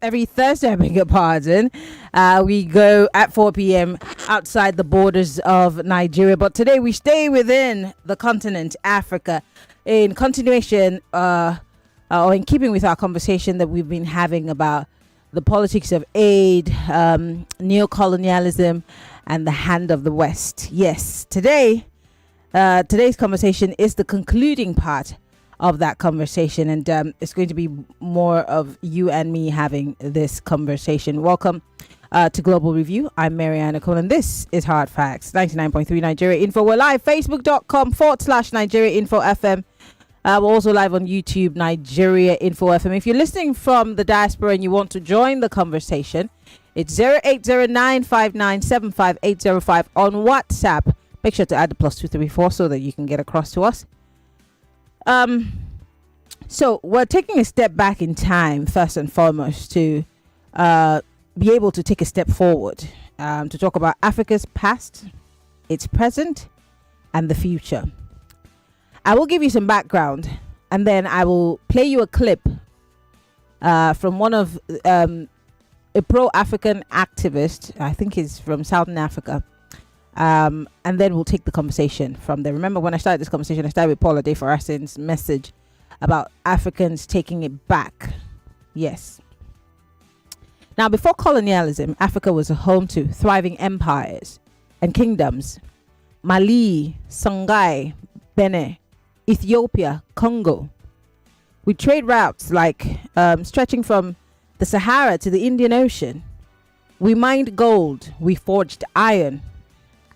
every Thursday, I beg your pardon. We go at 4 p.m. outside the borders of Nigeria. But today we stay within the continent, Africa, in continuation or in keeping with our conversation that we've been having about the politics of aid, neocolonialism, and the hand of the West. Yes, today's conversation is the concluding part of that conversation, and it's going to be more of you and me having this conversation. Welcome to Global Review. I'm Maryann Okon, and this is Hard Facts 99.3 Nigeria Info. We're live facebook.com/Nigeria Info FM. We're also live on YouTube, Nigeria Info FM. If you're listening from the diaspora and you want to join the conversation, it's 0809597585 on WhatsApp. Make sure to add the +234 so that you can get across to us. So we're taking a step back in time first and foremost to be able to take a step forward to talk about Africa's past, its present, and the future. I will give you some background, and then I will play you a clip from one of a pro-African activist. I think he's from Southern Africa. And then we'll take the conversation from there. Remember, when I started this conversation, I started with Paula De Farasin's message about Africans taking it back. Yes. Now, before colonialism, Africa was a home to thriving empires and kingdoms. Mali, Songhai, Benin, Ethiopia, Congo. With trade routes like stretching from the Sahara to the Indian Ocean. We mined gold. We forged iron.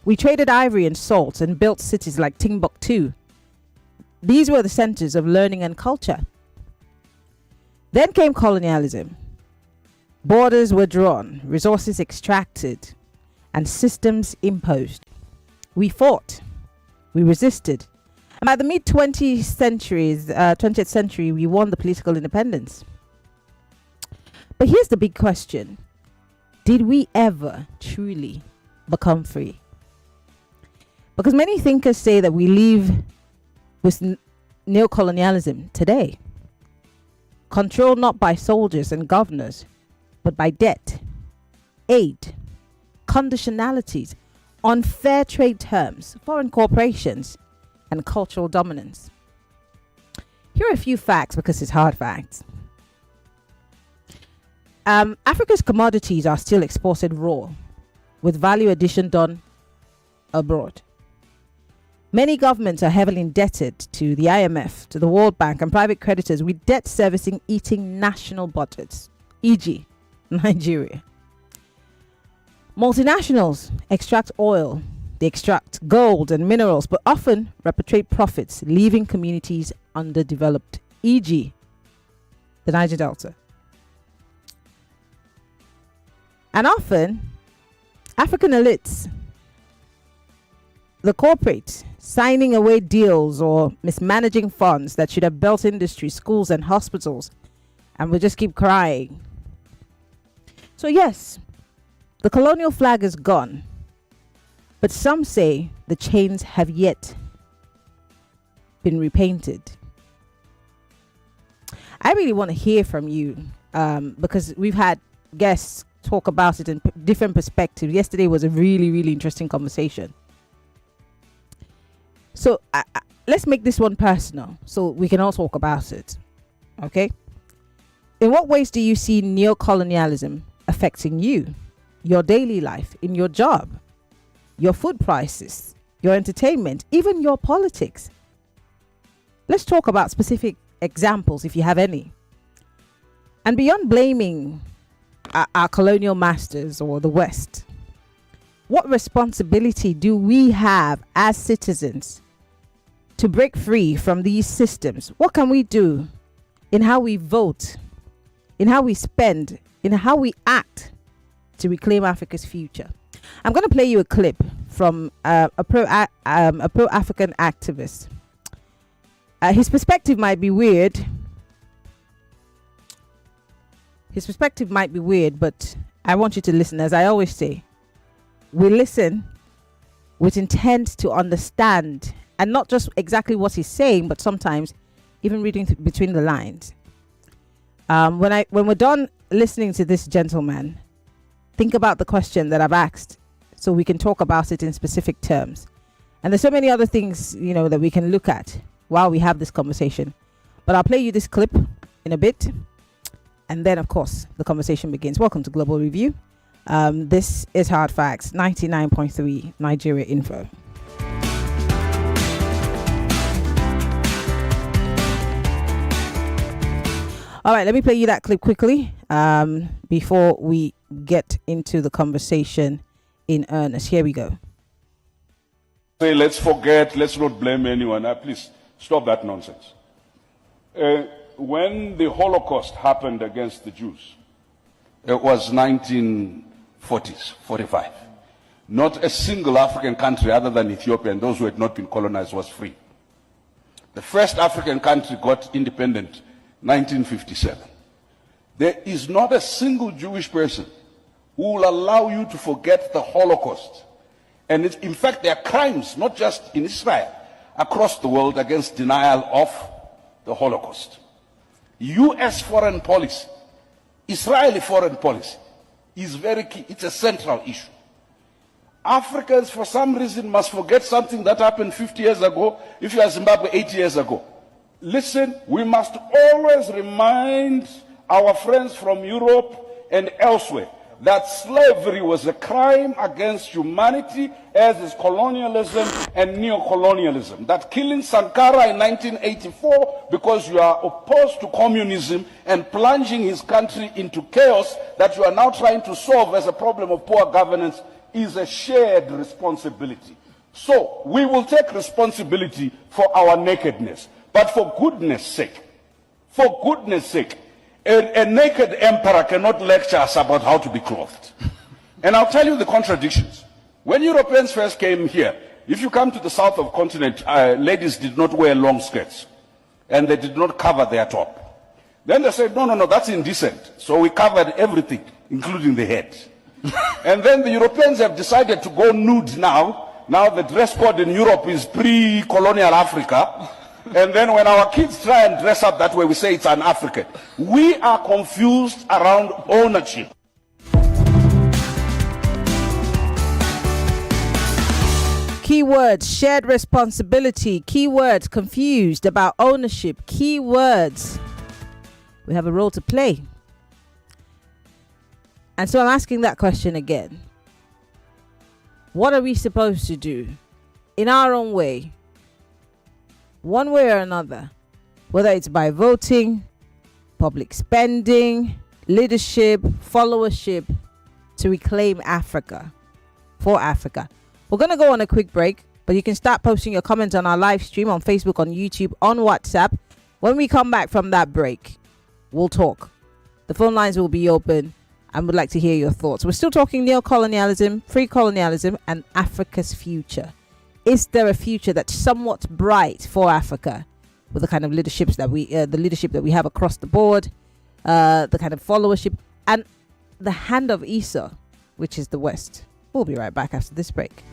We traded ivory and salt and built cities like Timbuktu. These were the centers of learning and culture. Then came colonialism. Borders were drawn, resources extracted, and systems imposed. We fought. We resisted. And by the mid-20th century, we won the political independence. But here's the big question. Did we ever truly become free? Because many thinkers say that we live with neocolonialism today. Controlled not by soldiers and governors, but by debt, aid, conditionalities, unfair trade terms, foreign corporations, and cultural dominance. Here are a few facts because it's hard facts. Africa's commodities are still exported raw, with value addition done abroad. Many governments are heavily indebted to the IMF, to the World Bank, and private creditors, with debt servicing eating national budgets, e.g., Nigeria. Multinationals extract oil, they extract gold and minerals, but often repatriate profits, leaving communities underdeveloped, e.g., the Niger Delta. And often, African elites, the corporate, signing away deals or mismanaging funds that should have built industry, schools, and hospitals, and we'll just keep crying. So yes, the colonial flag is gone, but some say the chains have yet been repainted. I really want to hear from you because we've had guests talk about it in different perspectives. Yesterday was a really, really interesting conversation. So let's make this one personal so we can all talk about it. Okay? In what ways do you see neocolonialism affecting you, your daily life, in your job, your food prices, your entertainment, even your politics? Let's talk about specific examples if you have any. And beyond blaming our colonial masters or the West, what responsibility do we have as citizens to break free from these systems? What can we do in how we vote, in how we spend, in how we act to reclaim Africa's future? I'm going to play you a clip from a pro-African activist. His perspective might be weird. But I want you to listen. As I always say, we listen with intent to understand, and not just exactly what he's saying, but sometimes even reading between the lines. When we're done listening to this gentleman, think about the question that I've asked so we can talk about it in specific terms. And there's so many other things, that we can look at while we have this conversation. But I'll play you this clip in a bit. And then, of course, the conversation begins. Welcome to Global Review. This is Hard Facts, 99.3 Nigeria Info. All right, let me play you that clip quickly before we get into the conversation in earnest. Here we go. Say, let's forget, let's not blame anyone. Please stop that nonsense. When the Holocaust happened against the Jews, it was 1940s, 45. Not a single African country other than Ethiopia and those who had not been colonized was free. The first African country got independent 1957. There is not a single Jewish person who will allow you to forget the Holocaust. And in fact, there are crimes, not just in Israel, across the world against denial of the Holocaust. US foreign policy, Israeli foreign policy is very key. It's a central issue. Africans, for some reason, must forget something that happened 50 years ago, if you are Zimbabwe 80 years ago. Listen, we must always remind our friends from Europe and elsewhere that slavery was a crime against humanity, as is colonialism and neocolonialism. That killing Sankara in 1984 because you are opposed to communism and plunging his country into chaos that you are now trying to solve as a problem of poor governance is a shared responsibility. So we will take responsibility for our nakedness. But for goodness sake, a naked emperor cannot lecture us about how to be clothed. And I'll tell you the contradictions. When Europeans first came here, if you come to the south of the continent, ladies did not wear long skirts. And they did not cover their top. Then they said, no, that's indecent. So we covered everything, including the head. And then the Europeans have decided to go nude now. Now the dress code in Europe is pre-colonial Africa. And then when our kids try and dress up that way, we say it's an African. We are confused around ownership. Keywords, shared responsibility. Keywords, confused about ownership. Keywords. We have a role to play. And so I'm asking that question again. What are we supposed to do in our own way? One way or another, whether it's by voting, public spending, leadership, followership, to reclaim Africa, for Africa. We're going to go on a quick break, but you can start posting your comments on our live stream on Facebook, on YouTube, on WhatsApp. When we come back from that break, we'll talk. The phone lines will be open and would like to hear your thoughts. We're still talking neocolonialism, pre-colonialism, and Africa's future. Is there a future that's somewhat bright for Africa with the kind of leadership that we have across the board, the kind of followership, and the hand of Esau, which is the West? We'll be right back after this break.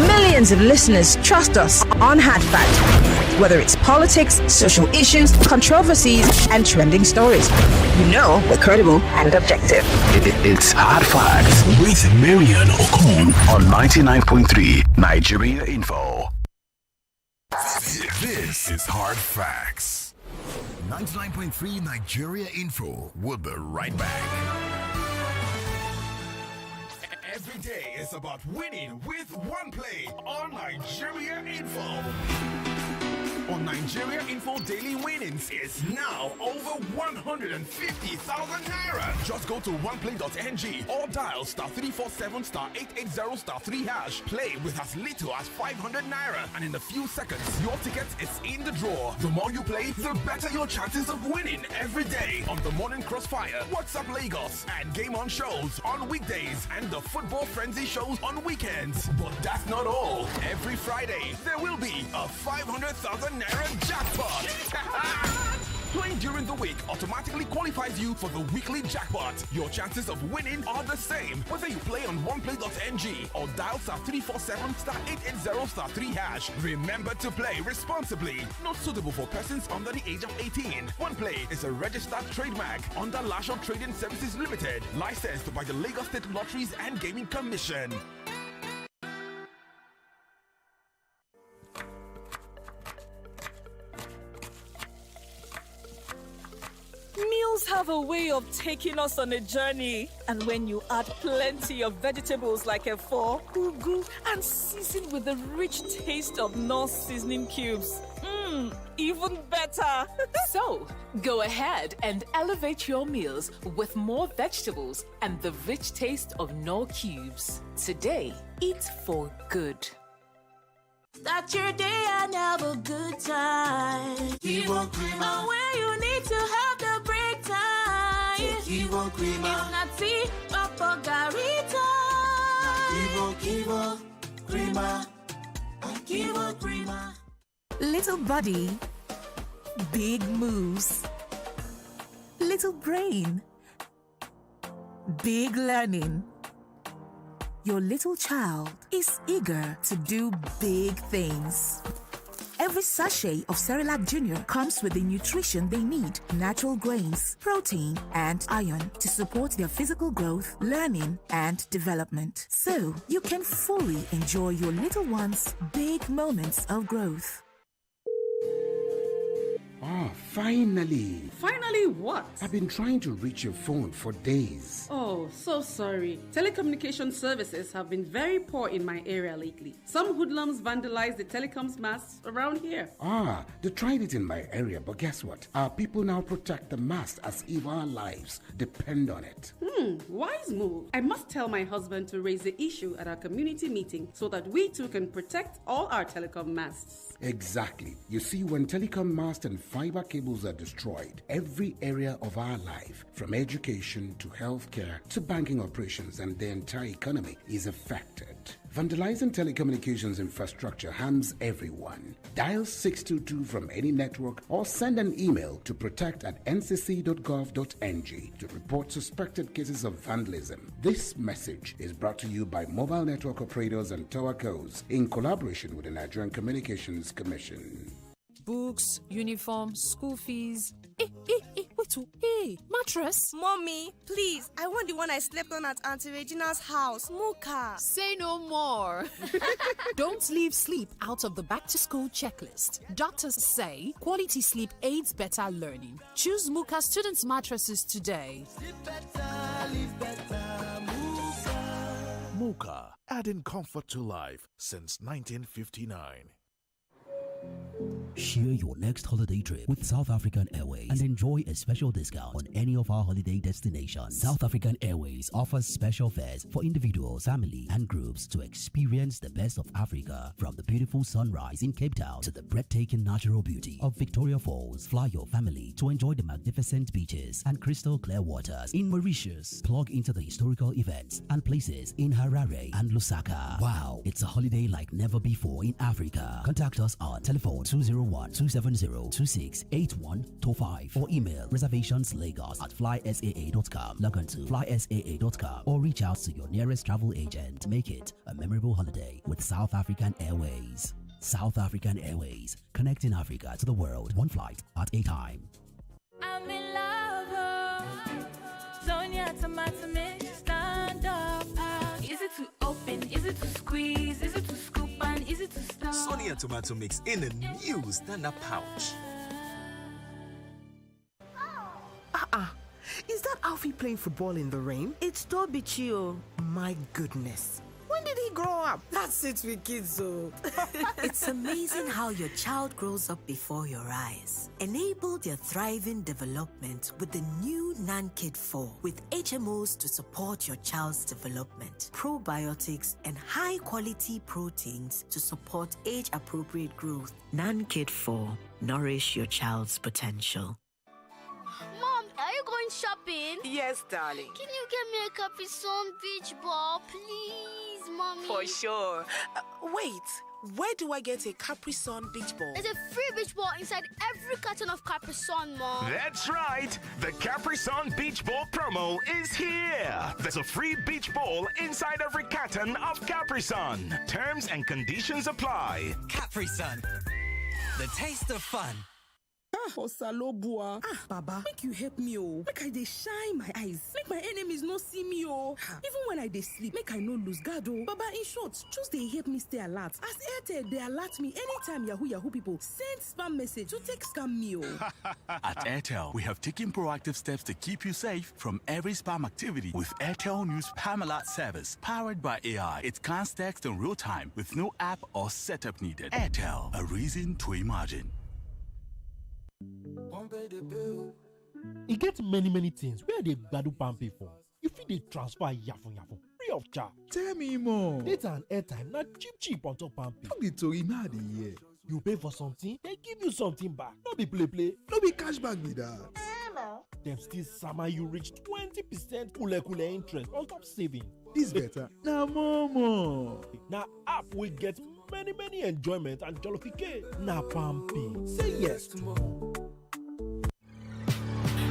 Millions of listeners trust us on Hard Fact. Whether it's politics, social issues, controversies, and trending stories, we're credible and objective. It's Hard Facts with Maryann Okon on 99.3 Nigeria Info. This is Hard Facts. 99.3 Nigeria Info. We'll be right back. Every day is about winning with one play on Nigeria Info. On Nigeria Info, daily winnings is now over 150,000 naira. Just go to oneplay.ng or dial *347 *880 *3#. Play with as little as 500 naira, and in a few seconds, your ticket is in the draw. The more you play, the better your chances of winning every day on the Morning Crossfire, WhatsApp Lagos, and Game On shows on weekdays, and the Football Frenzy shows on weekends. But that's not all. Every Friday, there will be a 500,000 naira jackpot. Playing during the week automatically qualifies you for the weekly jackpot. Your chances of winning are the same whether you play on oneplay.ng or dial *347 *880 *3 hash. Remember to play responsibly. Not suitable for persons under the age of 18. OnePlay is a registered trademark under Lasho Trading Services Limited, licensed by the Lagos State Lotteries and Gaming Commission. Meals have a way of taking us on a journey. And when you add plenty of vegetables like efo, ugu, and season with the rich taste of North seasoning cubes, even better. So, go ahead and elevate your meals with more vegetables and the rich taste of Knorr cubes. Today, eat for good. Start your day and have a good time. Kivo Krima. And where you need to have the break time. Kivo Krima. It's not tea, but garita. Kivo Krima. Kivo Krima. Little body, big moves. Little brain, big learning. Your little child is eager to do big things. Every sachet of Cerelac Junior comes with the nutrition they need: natural grains, protein, and iron to support their physical growth, learning, and development. So you can fully enjoy your little one's big moments of growth. Ah, finally. Finally what? I've been trying to reach your phone for days. Oh, so sorry. Telecommunication services have been very poor in my area lately. Some hoodlums vandalized the telecoms masts around here. Ah, they tried it in my area, but guess what? Our people now protect the mast as if our lives depend on it. Wise move. I must tell my husband to raise the issue at our community meeting so that we too can protect all our telecom masts. Exactly. You see, when telecom mast and fiber cables are destroyed, every area of our life, from education to healthcare to banking operations and the entire economy, is affected. Vandalizing telecommunications infrastructure harms everyone. Dial 622 from any network or send an email to protect@ncc.gov.ng to report suspected cases of vandalism. This message is brought to you by mobile network operators and towercos in collaboration with the Nigerian Communications Commission. Books, uniform, school fees. Hey, mattress. Mommy, please, I want the one I slept on at Auntie Regina's house, Muka. Say no more. Don't leave sleep out of the back-to-school checklist. Doctors say quality sleep aids better learning. Choose Muka students' mattresses today. Sleep better, live better, Muka. Muka, adding comfort to life since 1959. Share your next holiday trip with South African Airways and enjoy a special discount on any of our holiday destinations. South African Airways offers special fares for individuals, family, and groups to experience the best of Africa, from the beautiful sunrise in Cape Town to the breathtaking natural beauty of Victoria Falls. Fly your family to enjoy the magnificent beaches and crystal clear waters in Mauritius. Plug into the historical events and places in Harare and Lusaka. Wow, it's a holiday like never before in Africa. Contact us on telephone 201-270-268125 or email reservationslagos@flysaa.com. Log on to flysaa.com or reach out to your nearest travel agent. Make it a memorable holiday with South African Airways. South African Airways, connecting Africa to the world, one flight at a time. I'm in love. Sonia tomato mix, stand up. Is it to open? Is it to squeeze? Is it to scoop? And is it to stop? Sonia tomato mix in a new stand-up pouch. Is that Alfie playing football in the rain? It's Toby Chio. My goodness. When did he grow up? That's it with kids, though. It's amazing how your child grows up before your eyes. Enable their thriving development with the new NanKid 4 with HMOs to support your child's development, probiotics, and high-quality proteins to support age-appropriate growth. NanKid 4. Nourish your child's potential. Mom, are you going shopping? Yes, darling. Can you get me a Capri Sun beach ball, please, Mommy? For sure. Wait, where do I get a Capri Sun beach ball? There's a free beach ball inside every carton of Capri Sun, Mom. That's right. The Capri Sun Beach Ball promo is here. There's a free beach ball inside every carton of Capri Sun. Terms and conditions apply. Capri Sun, the taste of fun. Osalobua. Baba, make you help me, oh. Make I dey shine my eyes. Make my enemies no see me, oh. Even when I dey sleep, make I no lose guard, oh. Baba, in short, just dey help me stay alert. As Airtel, they alert me anytime Yahoo people send spam message to take scam me, oh. At Airtel, we have taken proactive steps to keep you safe from every spam activity with Airtel News Spam Alert service. Powered by AI, it scans text in real time with no app or setup needed. Airtel, a reason to imagine. E get many things where they gbadu pampe for. You fit dey transfer yafun free of charge. Tell me more. Data and airtime na cheap on top pampe. No be tori na dey hear. You pay for something, they give you something back. No be play. No be cashback be that. Them still sama you reach 20% kule interest on top saving. This better. Na more. Na app we get many enjoyment and jollification. Na pampe. Say yes to more.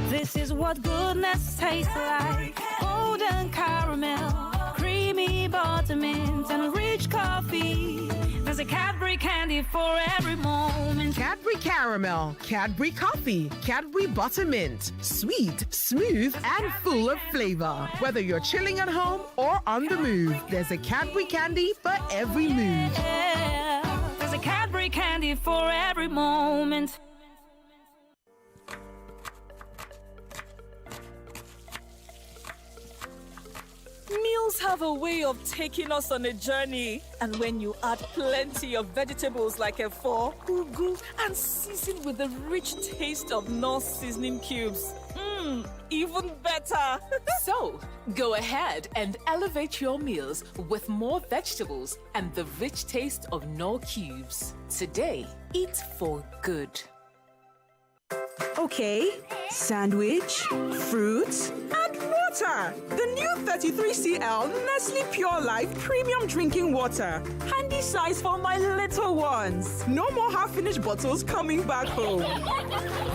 This is what goodness tastes like. Golden caramel, creamy buttermint, and rich coffee. There's a Cadbury candy for every moment. Cadbury caramel, Cadbury coffee, Cadbury buttermint. Sweet, smooth, and full of flavor. Whether you're chilling at home or on the move, there's a Cadbury candy for every mood. Yeah, there's a Cadbury candy for every moment. Meals have a way of taking us on a journey. And when you add plenty of vegetables like efo, ugu, and season with the rich taste of Norse seasoning cubes, even better. So, go ahead and elevate your meals with more vegetables and the rich taste of Knorr cubes. Today, eat for good. Okay, sandwich, fruits, and water. The new 33cl Nestle Pure Life Premium Drinking Water. Handy size for my little ones. No more half-finished bottles coming back home.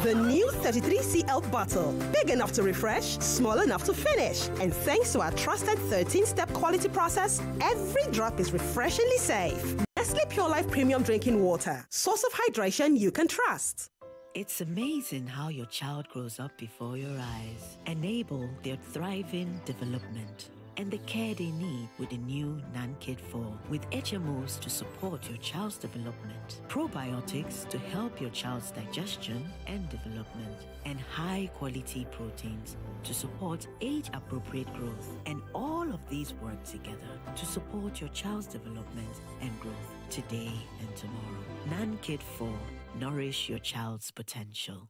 The new 33cl bottle. Big enough to refresh, small enough to finish. And thanks to our trusted 13-step quality process, every drop is refreshingly safe. Nestle Pure Life Premium Drinking Water. Source of hydration you can trust. It's amazing how your child grows up before your eyes. Enable their thriving development and the care they need with the new NanKid 4 with HMOs to support your child's development, probiotics to help your child's digestion and development, and high-quality proteins to support age-appropriate growth. And all of these work together to support your child's development and growth today and tomorrow. NanKid 4. Nourish your child's potential.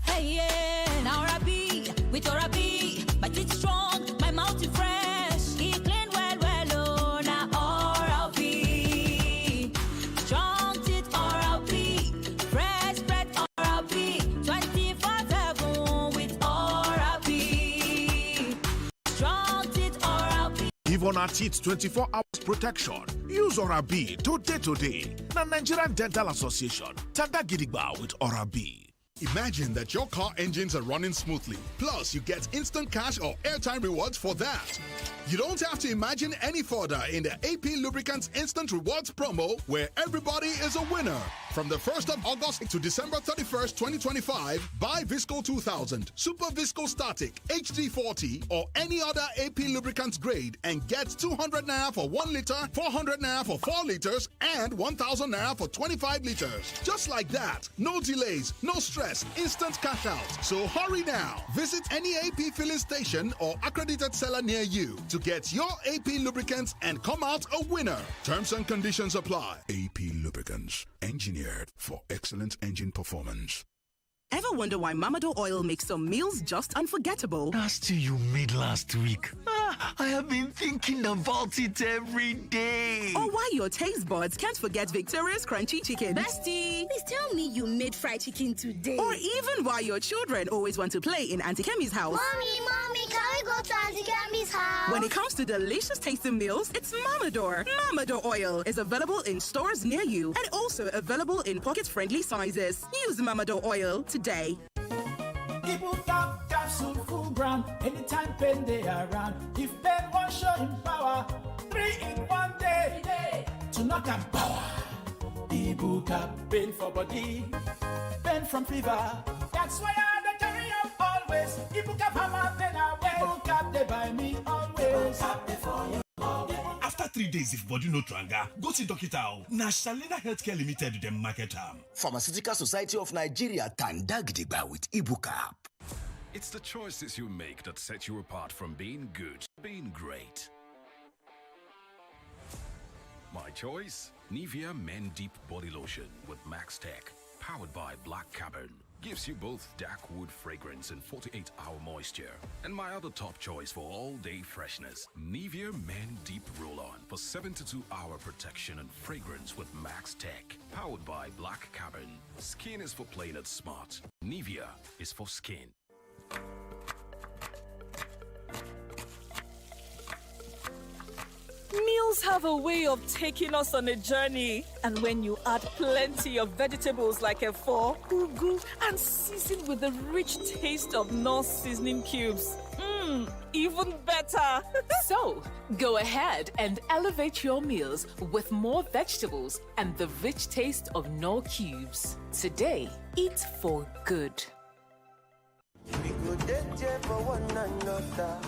Hey, yeah, now Rabi, with Orabi, but it's strong, my mouth is fresh, it clean well, oh, now Orabi, strong teeth Orabi, fresh bread Orabi, 24/7 with Orabi, strong teeth Orabi. Give on our teeth 24 hours protection. Use Orabi today. The Nigerian Dental Association. Tanda Gidigba with Orabi. Imagine that your car engines are running smoothly. Plus, you get instant cash or airtime rewards for that. You don't have to imagine any further in the AP Lubricants Instant Rewards promo, where everybody is a winner. From the 1st of August to December 31st, 2025, buy Visco 2000, Super Visco Static, HD40, or any other AP Lubricants grade and get 200 Naira for 1 liter, 400 Naira for 4 liters, and 1,000 Naira for 25 liters. Just like that. No delays, no stress, instant cash out. So hurry now. Visit any AP filling station or accredited seller near you to get your AP lubricants and come out a winner. Terms and conditions apply. AP Lubricants, engineered for excellent engine performance. Ever wonder why Mamado oil makes some meals just unforgettable? As to you made last week. I have been thinking about it every day. Or why your taste buds can't forget Victoria's Crunchy Chicken. Bestie, please tell me you made fried chicken today. Or even why your children always want to play in Auntie Kemi's house. Mommy, can we go to Auntie Kemi's house? When it comes to delicious tasting meals, it's Mamador. Mamador oil is available in stores near you and also available in pocket-friendly sizes. Use Mamador oil today. Ibuka capsule full ground, anytime pain they around. If pain won't show in power, 3 in 1 day. To knock and power. Ibuka pain for body, pain from fever. That's why I carry up always. Ibuka hammer then away. Ibuka they buy me always. Ibuka before you. After 3 days, if body no tranga, go see Doctor. Na Shalina Healthcare Limited dem market am. Pharmaceutical Society of Nigeria Tanda Gidigba with Ibuka. It's the choices you make that set you apart from being good, being great. My choice? Nivea Men Deep Body Lotion with Max Tech, powered by Black Carbon. Gives you both dark wood fragrance and 48-hour moisture. And my other top choice for all-day freshness, Nivea Men Deep Roll-On for 72-hour protection and fragrance with Max Tech, powered by Black Carbon. Skin is for playing it smart. Nivea is for skin. Meals have a way of taking us on a journey. And when you add plenty of vegetables like efo, ugu, and season with the rich taste of Norse seasoning cubes, even better. So, go ahead and elevate your meals with more vegetables and the rich taste of Knorr cubes. Today, eat for good.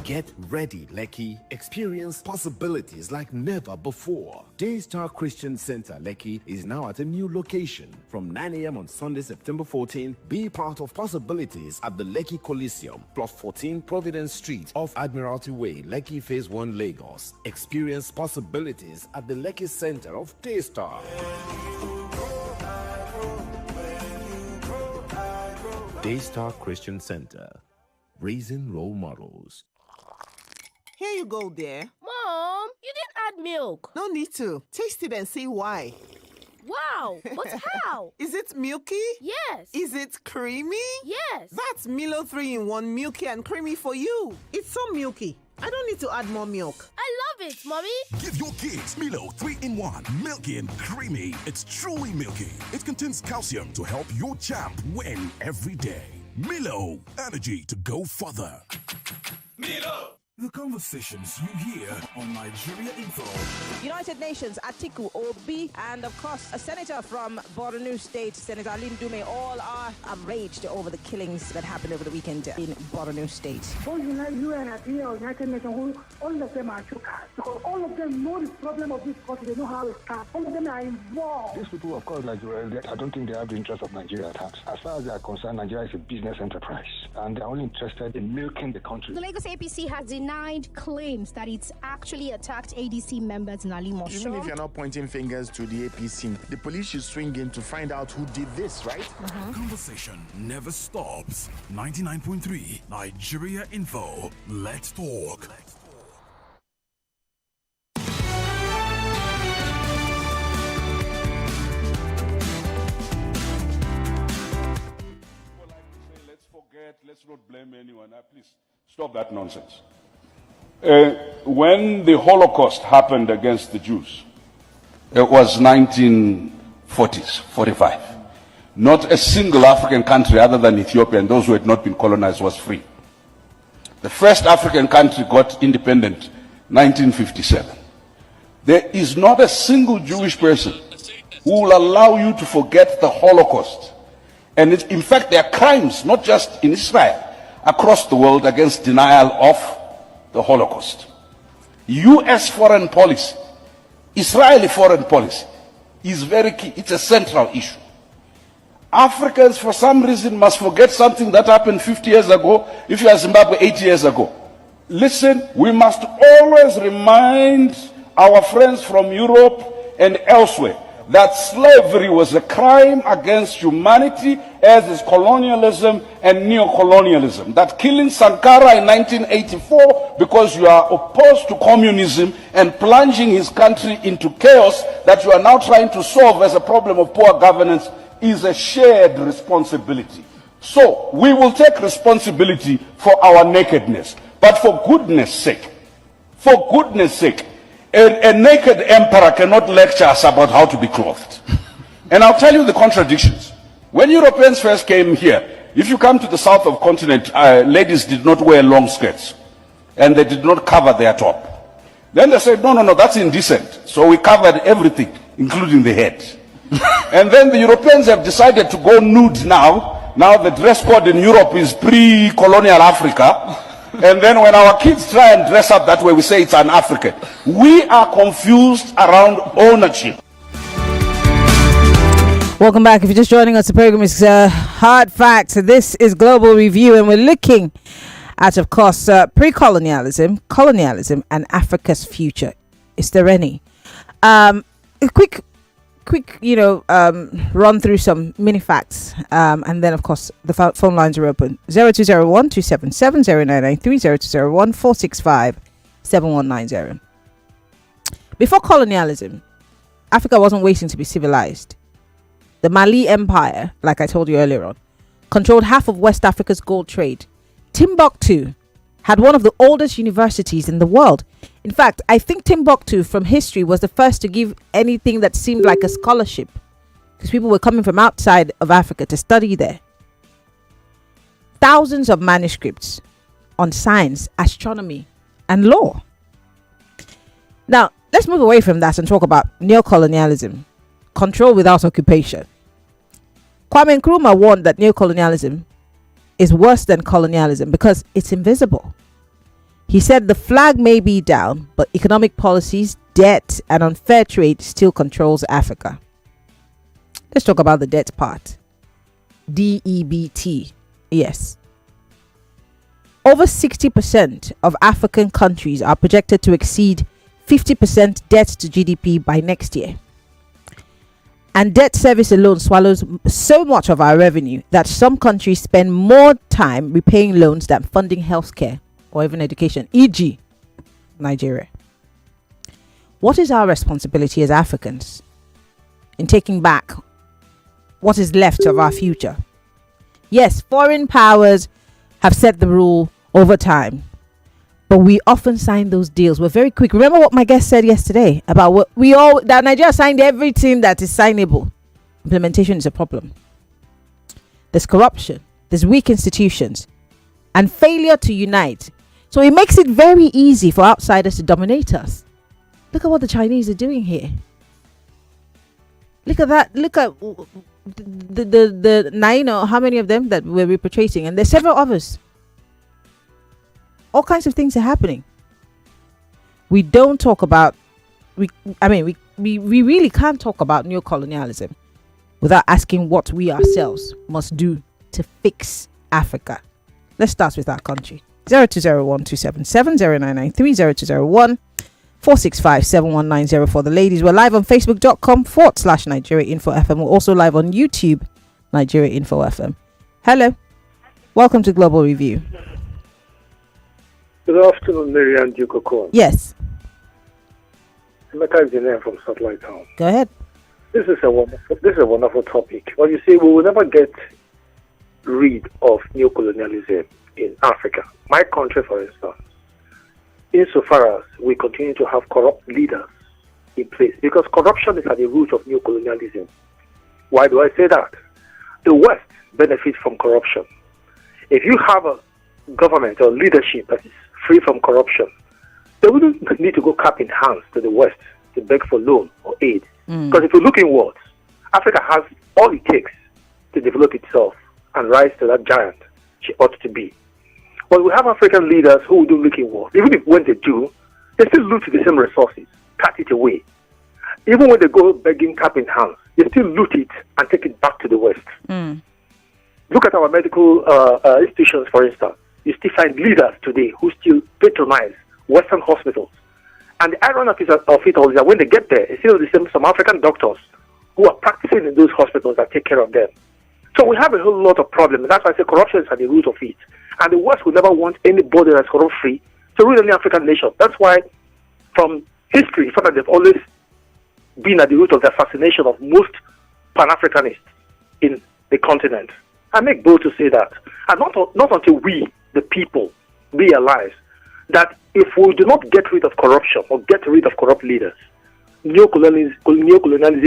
Get ready, Lekki. Experience possibilities like never before. Daystar Christian Center, Lekki, is now at a new location. From 9 a.m. on Sunday, September 14, be part of possibilities at the Lekki Coliseum, plot 14 Providence Street off Admiralty Way, Lekki Phase 1, Lagos. Experience possibilities at the Lekki Center of Daystar. Daystar Christian Center, raising role models. Here you go, dear. Mom, you didn't add milk. No need to. Taste it and see why. Wow, but how? Is it milky? Yes. Is it creamy? Yes. That's Milo 3-in-1 milky and creamy for you. It's so milky. I don't need to add more milk. I love it, Mommy. Give your kids Milo 3-in-1, milky and creamy. It's truly milky. It contains calcium to help your champ win every day. Milo, energy to go further. Milo! The conversations you hear on Nigeria Info. United Nations, Atiku Obi, and of course, a senator from Borno State, Senator Lindume, all are outraged over the killings that happened over the weekend in Borno State. Both UN and United Nations, all of them are jokers, because all of them know the problem of this country. They know how it starts. All of them are involved. These people, of course, Nigeria, I don't think they have the interest of Nigeria at heart. As far as they are concerned, Nigeria is a business enterprise, and they're only interested in milking the country. The Lagos APC has denied claims that it's actually attacked ADC members in Alimosho. Even if you're not pointing fingers to the APC, the police should swing in to find out who did this, right? Conversation never stops. 99.3 Nigeria Info. Let's talk. Let's not blame anyone. Please stop that nonsense. When the Holocaust happened against the Jews, it was 1940s, 45. Not a single African country other than Ethiopia and those who had not been colonized was free. The first African country got independent 1957. There is not a single Jewish person who will allow you to forget the Holocaust. And in fact, there are crimes, not just in Israel, across the world against denial of the Holocaust. US foreign policy, Israeli foreign policy is very key. It's a central issue. Africans, for some reason, must forget something that happened 50 years ago, if you are Zimbabwe 80 years ago. Listen, we must always remind our friends from Europe and elsewhere that slavery was a crime against humanity, as is colonialism and neocolonialism. That killing Sankara in 1984 because you are opposed to communism and plunging his country into chaos that you are now trying to solve as a problem of poor governance is a shared responsibility. So we will take responsibility for our nakedness. But for goodness sake, a naked emperor cannot lecture us about how to be clothed. And I'll tell you the contradictions. When Europeans first came here, if you come to the south of the continent, ladies did not wear long skirts. And they did not cover their top. Then they said, no, that's indecent. So we covered everything, including the head. And then the Europeans have decided to go nude now. Now the dress code in Europe is pre-colonial Africa. And then when our kids try and dress up that way, we say it's an African. We are confused around ownership. Welcome back. If you're just joining us, the program is Hard Facts. This is Global Review, and we're looking at, of course, pre-colonialism, colonialism, and Africa's future. Is there any? A quick, run through some mini facts, and then, of course, the phone lines are open. 0201 277 0993 0201 465 7190. Before colonialism, Africa wasn't waiting to be civilized. The Mali Empire, like I told you earlier on, controlled half of West Africa's gold trade. Timbuktu had one of the oldest universities in the world. In fact, I think Timbuktu from history was the first to give anything that seemed like a scholarship, because people were coming from outside of Africa to study there. Thousands of manuscripts on science, astronomy, and law. Now, let's move away from that and talk about neocolonialism, control without occupation. Kwame Nkrumah warned that neocolonialism is worse than colonialism because it's invisible. He said the flag may be down, but economic policies, debt, and unfair trade still controls Africa. Let's talk about the debt part. DEBT. Yes. Over 60% of African countries are projected to exceed 50% debt to GDP by next year. And debt service alone swallows so much of our revenue that some countries spend more time repaying loans than funding healthcare or even education, e.g., Nigeria. What is our responsibility as Africans in taking back what is left of our future? Yes, foreign powers have set the rule over time, but we often sign those deals. We're very quick. Remember what my guest said yesterday about what that Nigeria signed everything that is signable. Implementation is a problem. There's corruption, there's weak institutions, and failure to unite. So it makes it very easy for outsiders to dominate us. Look at what the Chinese are doing here. Look at that. Look at the 9 or how many of them that we're repatriating, and there's several others. All kinds of things are happening. We don't talk about we really can't talk about neocolonialism without asking what we ourselves must do to fix Africa. Let's start with our country. 0201 277 0993 0201 465 7190 for the ladies. We're live on facebook.com/Nigeria Info FM. We're also live on YouTube, Nigeria Info FM. Hello. Welcome to Global Review. Good afternoon, Maryann Okon. Yes. Emeka is the name from Satellite Town. Go ahead. This is a wonderful topic. Well, you see, we will never get rid of neocolonialism in Africa. My country, for instance, insofar as we continue to have corrupt leaders in place, because corruption is at the root of neocolonialism. Why do I say that? The West benefits from corruption. If you have a government or leadership that is free from corruption, they wouldn't need to go cap in hands to the West to beg for loan or aid. Because if you look inwards, Africa has all it takes to develop itself and rise to that giant she ought to be. But we have African leaders who do look inwards. Even if when they do, they still loot the same resources, cut it away. Even when they go begging cap in hands, they still loot it and take it back to the West. Look at our medical institutions, for instance. You still find leaders today who still patronize Western hospitals. And the irony of it all is that when they get there, it's still the same, some African doctors who are practicing in those hospitals that take care of them. So we have a whole lot of problems. That's why I say corruption is at the root of it. And the West will never want anybody that's corrupt-free to rule any African nation. That's why from history, in fact, they've always been at the root of the assassination of most Pan-Africanists in the continent. I make bold to say that. And not until we, the people, realize that if we do not get rid of corruption or get rid of corrupt leaders, neocolonialism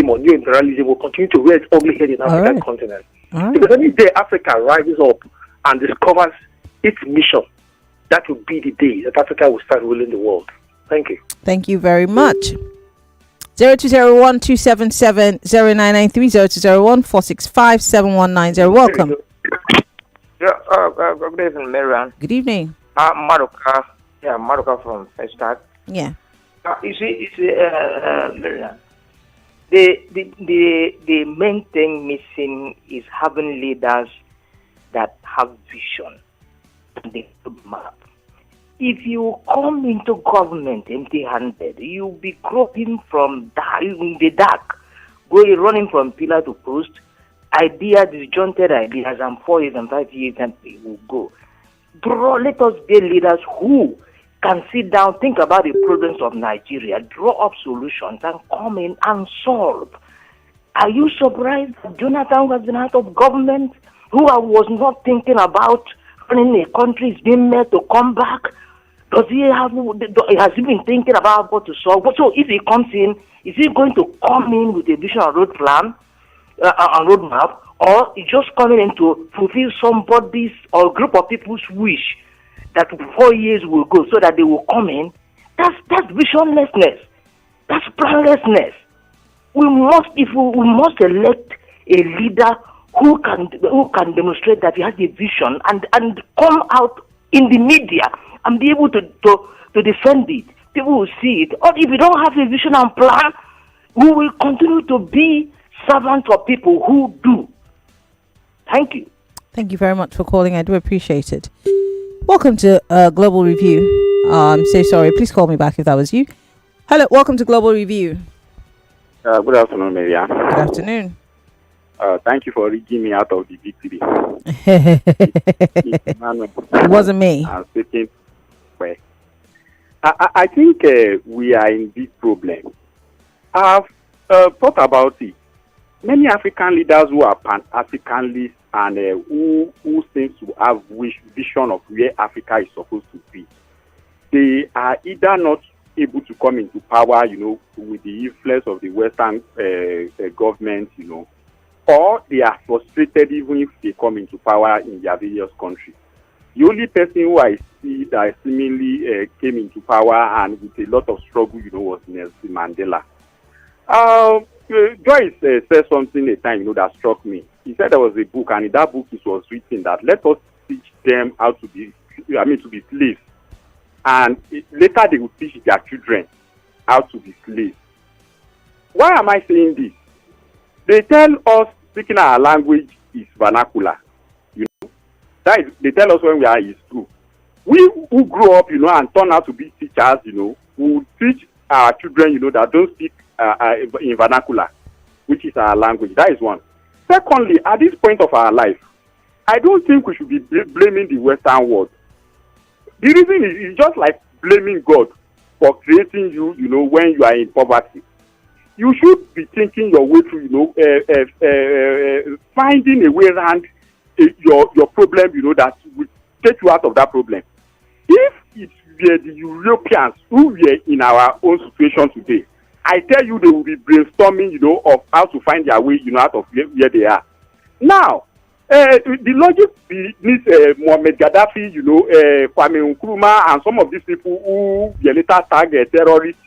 or neo-imperialism will continue to rear its ugly head in the African continent. Because any day Africa rises up and discovers its mission, that will be the day that Africa will start ruling the world. Thank you. Thank you very much. 0201 277 0993 0201 465 7190. Welcome. Good evening, Maryann. Good evening. Maruka from Festac. Yeah. You see, Maryann, the main thing missing is having leaders that have vision and the map. If you come into government empty-handed, you'll be groping from in the dark, running from pillar to post, ideas, disjointed ideas, and 4 years and 5 years, and they will go. Let us be leaders who can sit down, think about the problems of Nigeria, draw up solutions, and come in and solve. Are you surprised that Jonathan was been out of government, who was not thinking about running a country, is being made to come back? Has he been thinking about what to solve? So if he comes in, is he going to come in with a vision and road plan, and roadmap, or is just coming in to fulfill somebody's or group of people's wish that 4 years will go so that they will come in? That's visionlessness. That's planlessness. We must elect a leader who can demonstrate that he has a vision and come out in the media and be able to defend it. People will see it. Or if you don't have a vision and plan, we will continue to be servants of people who do. Thank you. Thank you very much for calling. I do appreciate it. Welcome to Global Review. I'm so sorry. Please call me back if that was you. Hello. Welcome to Global Review. Good afternoon, Maryann. Good afternoon. Thank you for rigging me out of the victory. It wasn't me. I'm speaking. Well, I think we are in this problem. I've thought about it. Many African leaders who are Pan-Africanists and who seem to have vision of where Africa is supposed to be, they are either not able to come into power, with the influence of the Western government, or they are frustrated even if they come into power in their various countries. The only person who I see that seemingly came into power and with a lot of struggle, was Nelson Mandela. Joyce said something a time, that struck me. He said there was a book, and in that book it was written that let us teach them how to be slaves. And later they will teach their children how to be slaves. Why am I saying this? They tell us speaking our language is vernacular. They tell us when we are in school. We who grew up, and turn out to be teachers, will teach our children, that don't speak in vernacular, which is our language. That is one. Secondly, at this point of our life, I don't think we should be blaming the Western world. The reason is just like blaming God for creating you, when you are in poverty. You should be thinking your way through, finding a way around your problem, that will take you out of that problem. If it were the Europeans who were in our own situation today, I tell you they will be brainstorming, of how to find their way, out of where they are. Now, the logic needs Mohammed Gaddafi, Kwame Nkrumah, and some of these people who were later tagged terrorists,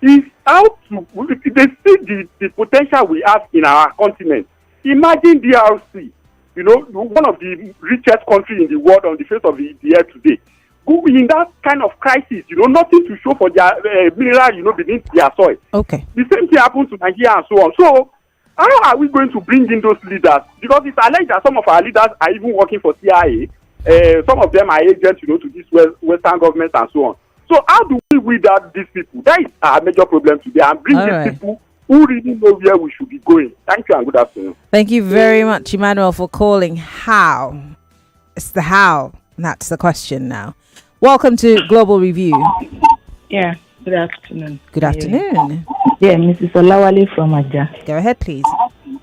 is how to they see the potential we have in our continent. Imagine DRC, one of the richest countries in the world on the face of the earth today. Who in that kind of crisis, nothing to show for their mineral, beneath their soil. Okay. The same thing happens to Nigeria and so on. So, how are we going to bring in those leaders? Because it's alleged that some of our leaders are even working for CIA. Some of them are agents, to these Western governments and so on. So, how do we weed out these people? That is our major problem today. And bring these people who really know where we should be going. Thank you and good afternoon. Thank you very much, Emmanuel, for calling. How? It's the how. That's the question now. Welcome to Global Review. Yeah, good afternoon. Good afternoon. Yeah, Mrs. Olawale from Aja. Go ahead, please.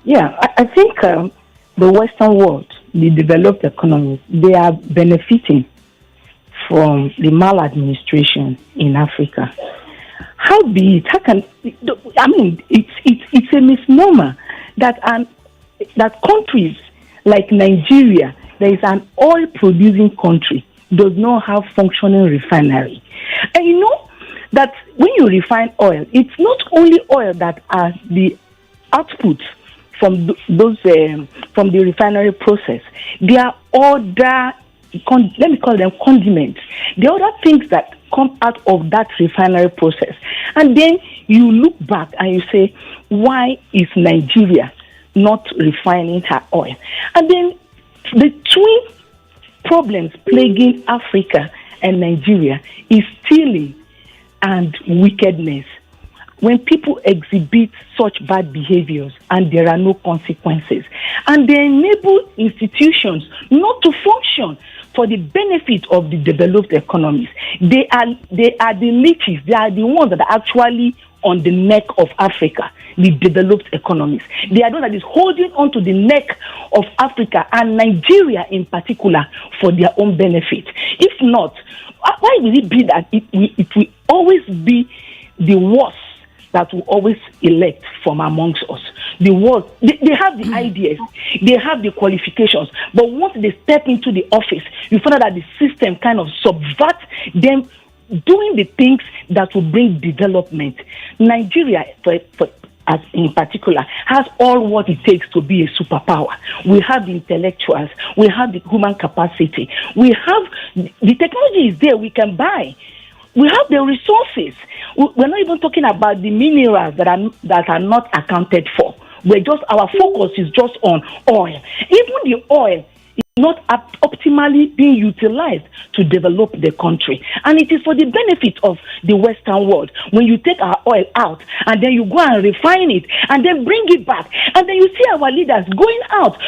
Yeah, I think the Western world, the developed economies, they are benefiting from the maladministration in Africa. How be it? How can it's a misnomer that that countries like Nigeria, there is an oil-producing country, does not have functioning refinery, and you know that when you refine oil, it's not only oil that are the output from those from the refinery process. There are other let me call them condiments. The other things that come out of that refinery process. And then you look back and you say, why is Nigeria not refining her oil? And then the twin problems plaguing Africa and Nigeria is stealing and wickedness. When people exhibit such bad behaviors and there are no consequences, and they enable institutions not to function for the benefit of the developed economies, they are the leeches, they are the ones that are actually on the neck of Africa, the developed economies. They are the ones that is holding on to the neck of Africa and Nigeria in particular for their own benefit. If not, why will it be that it will always be the worst that will always elect from amongst us? The world, they have the ideas, they have the qualifications, but once they step into the office, you find out that the system kind of subvert them doing the things that will bring development. Nigeria, as in particular, has all what it takes to be a superpower. We have the intellectuals, we have the human capacity, we have the technology is there, we can buy. We have the resources. We're not even talking about the minerals that are not accounted for. Our focus is just on oil. Even the oil is not optimally being utilized to develop the country. And it is for the benefit of the Western world. When you take our oil out and then you go and refine it and then bring it back, and then you see our leaders going out,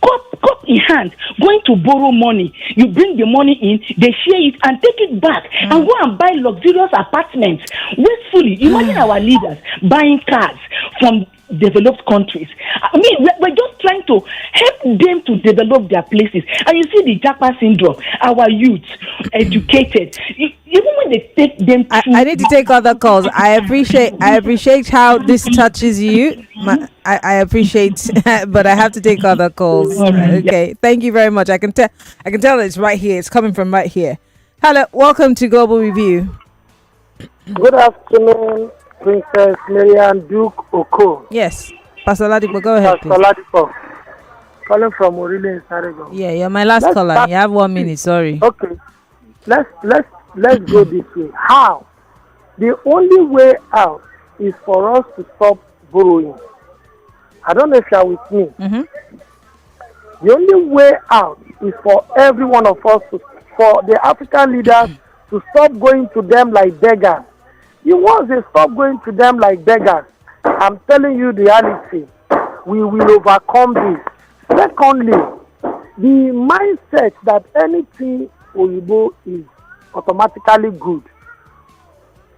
cup in hand, going to borrow money. You bring the money in, they share it and take it back and go and buy luxurious apartments wastefully. Imagine our leaders buying cars from developed countries. I mean, we're just trying to help them to develop their places. And you see the Japa syndrome, our youth, educated, even when they take them to... I need to take other calls. I appreciate how this touches you. I appreciate, but I have to take other calls. Okay, thank you very much. I can tell it's right here. It's coming from right here. Hello, welcome to Global Review. Good afternoon, Princess Maryann Okon. Yes, Pastor Ladipo, go ahead. Pastor Ladipo, calling from Orile in Sarego. Yeah, you're my last caller. You have 1 minute. Sorry. Okay, let's go this way. How? The only way out is for us to stop borrowing. I don't know if you are with me. The only way out is for every one of us, for the African leaders to stop going to them like beggars. Once they stop going to them like beggars, I'm telling you the reality, we will overcome this. Secondly, the mindset that anything Oyibo is automatically good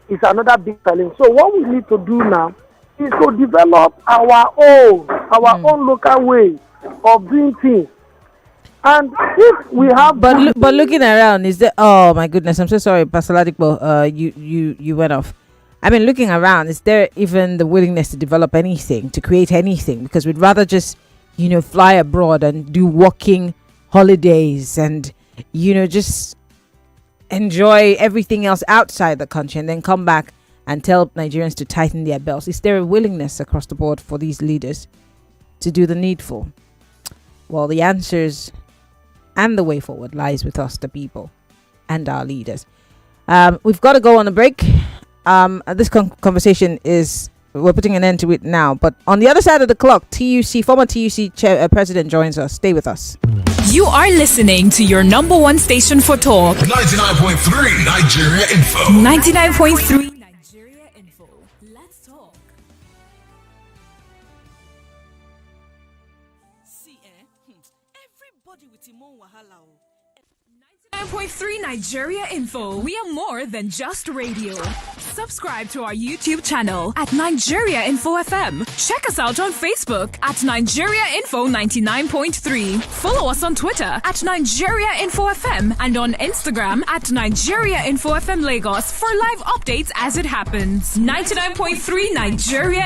is another big challenge. So what we need to do now is to develop our own local way of doing things. And if we have, but looking around, is there? Oh my goodness, I'm so sorry, Pastor Ladipo. You went off. I mean, looking around, is there even the willingness to develop anything, to create anything? Because we'd rather just, fly abroad and do walking holidays and, just enjoy everything else outside the country and then come back and tell Nigerians to tighten their belts. Is there a willingness across the board for these leaders to do the needful? Well, the answers and the way forward lies with us, the people, and our leaders. We've got to go on a break. This conversation we're putting an end to it now. But on the other side of the clock, former TUC president joins us. Stay with us. You are listening to your number one station for talk. 99.3 Nigeria Info. 99.3 Nigeria Info. Let's talk. Everybody with him own wahala. 9.3 Nigeria Info. We are more than just radio. Subscribe to our YouTube channel at Nigeria Info FM. Check us out on Facebook at Nigeria Info 99.3. Follow us on Twitter at Nigeria Info FM and on Instagram at Nigeria Info FM Lagos for live updates as it happens. 99.3 Nigeria